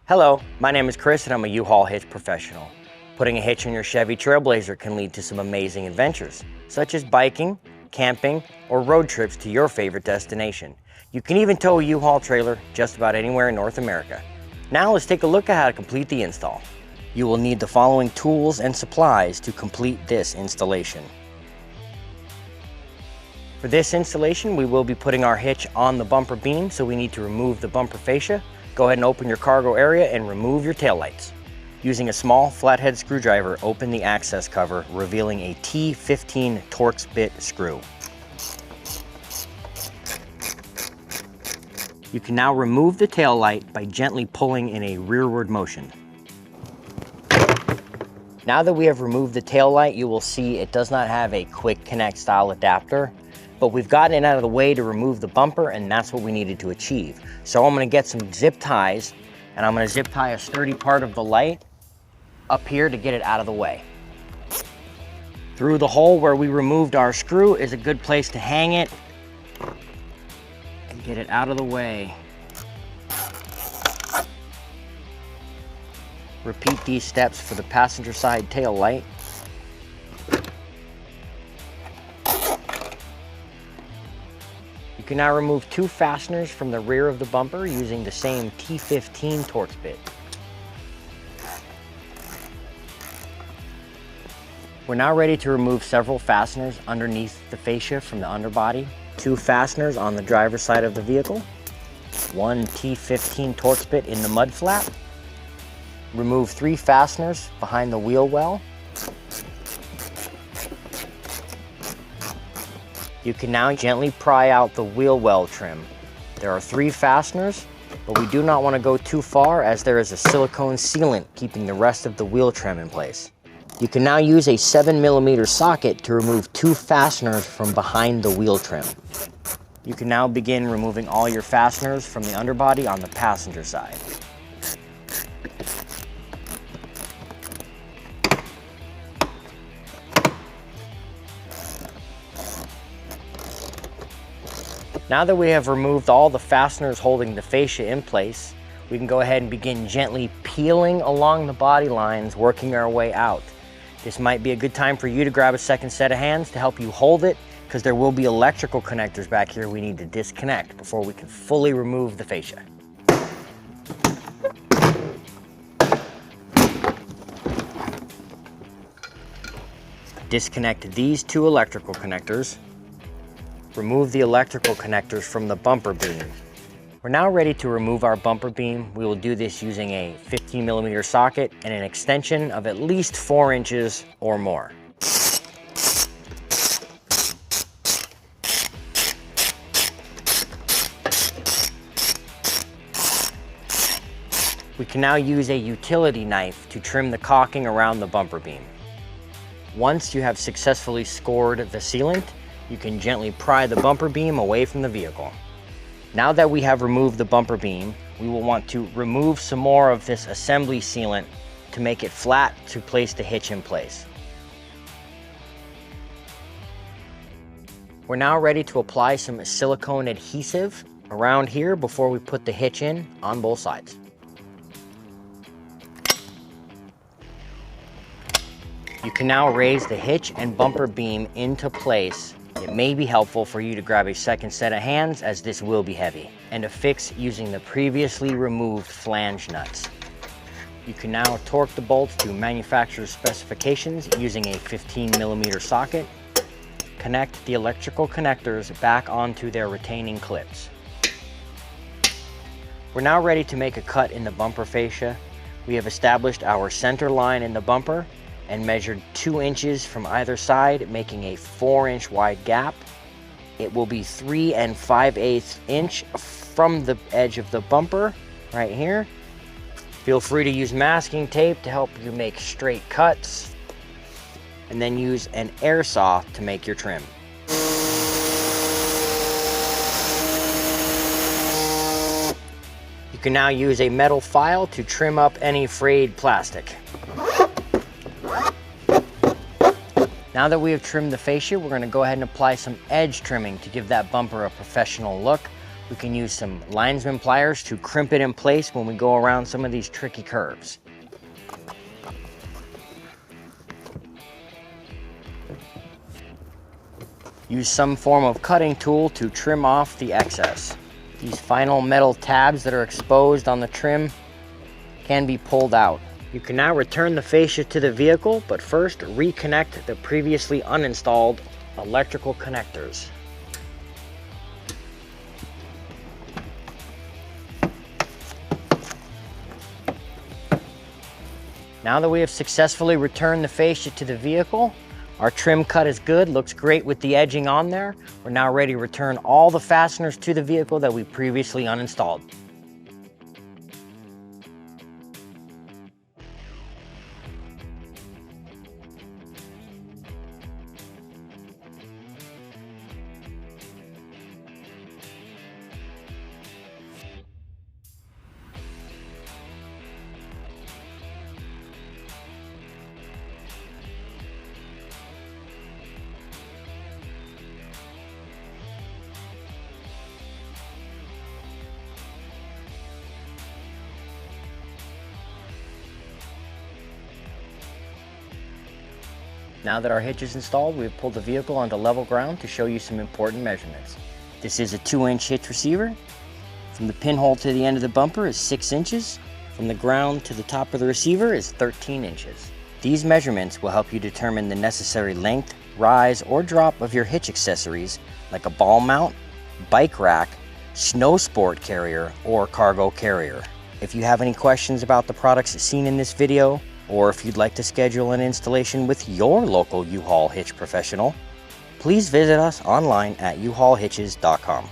Hello, my name is Chris and I'm a U-Haul hitch professional. Putting a hitch on your Chevy Trailblazer can lead to some amazing adventures, such as biking, camping, or road trips to your favorite destination. You can even tow a U-Haul trailer just about anywhere in North America. Now let's take a look at how to complete the install. You will need the following tools and supplies to complete this installation. For this installation, we will be putting our hitch on the bumper beam, so we need to remove the bumper fascia. Go ahead and open your cargo area and remove your taillights. Using a small flathead screwdriver, open the access cover, revealing a T15 Torx bit screw. You can now remove the taillight by gently pulling in a rearward motion. Now that we have removed the taillight, you will see it does not have a quick connect style adapter, but we've gotten it out of the way to remove the bumper, and that's what we needed to achieve. So I'm gonna get some zip ties, and I'm gonna zip tie a sturdy part of the light up here to get it out of the way. Through the hole where we removed our screw is a good place to hang it and get it out of the way. Repeat these steps for the passenger side tail light. You can now remove two fasteners from the rear of the bumper using the same T15 Torx bit. We're now ready to remove several fasteners underneath the fascia from the underbody. Two fasteners on the driver's side of the vehicle. One T15 Torx bit in the mud flap. Remove three fasteners behind the wheel well. You can now gently pry out the wheel well trim. There are three fasteners, but we do not want to go too far as there is a silicone sealant keeping the rest of the wheel trim in place. You can now use a 7mm socket to remove two fasteners from behind the wheel trim. You can now begin removing all your fasteners from the underbody on the passenger side. Now that we have removed all the fasteners holding the fascia in place, we can go ahead and begin gently peeling along the body lines, working our way out. This might be a good time for you to grab a second set of hands to help you hold it, because there will be electrical connectors back here we need to disconnect before we can fully remove the fascia. Disconnect these two electrical connectors. Remove the electrical connectors from the bumper beam. We're now ready to remove our bumper beam. We will do this using a 15mm socket and an extension of at least 4 inches or more. We can now use a utility knife to trim the caulking around the bumper beam. Once you have successfully scored the sealant, you can gently pry the bumper beam away from the vehicle. Now that we have removed the bumper beam, we will want to remove some more of this assembly sealant to make it flat to place the hitch in place. We're now ready to apply some silicone adhesive around here before we put the hitch in on both sides. You can now raise the hitch and bumper beam into place. It may be helpful for you to grab a second set of hands, as this will be heavy, and affix using the previously removed flange nuts. You can now torque the bolts to manufacturer's specifications using a 15mm socket. Connect the electrical connectors back onto their retaining clips. We're now ready to make a cut in the bumper fascia. We have established our center line in the bumper and measured 2 inches from either side, making a 4-inch wide gap. It will be 3 5/8 inch from the edge of the bumper, right here. Feel free to use masking tape to help you make straight cuts, and then use an air saw to make your trim. You can now use a metal file to trim up any frayed plastic. Now that we have trimmed the fascia, we're going to go ahead and apply some edge trimming to give that bumper a professional look. We can use some linesman pliers to crimp it in place when we go around some of these tricky curves. Use some form of cutting tool to trim off the excess. These final metal tabs that are exposed on the trim can be pulled out. You can now return the fascia to the vehicle, but first reconnect the previously uninstalled electrical connectors. Now that we have successfully returned the fascia to the vehicle, our trim cut is good, looks great with the edging on there. We're now ready to return all the fasteners to the vehicle that we previously uninstalled. Now that our hitch is installed, we've pulled the vehicle onto level ground to show you some important measurements. This is a 2-inch hitch receiver. From the pinhole to the end of the bumper is 6 inches. From the ground to the top of the receiver is 13 inches. These measurements will help you determine the necessary length, rise, or drop of your hitch accessories like a ball mount, bike rack, snow sport carrier, or cargo carrier. If you have any questions about the products seen in this video, or if you'd like to schedule an installation with your local U-Haul hitch professional, please visit us online at uhaulhitches.com.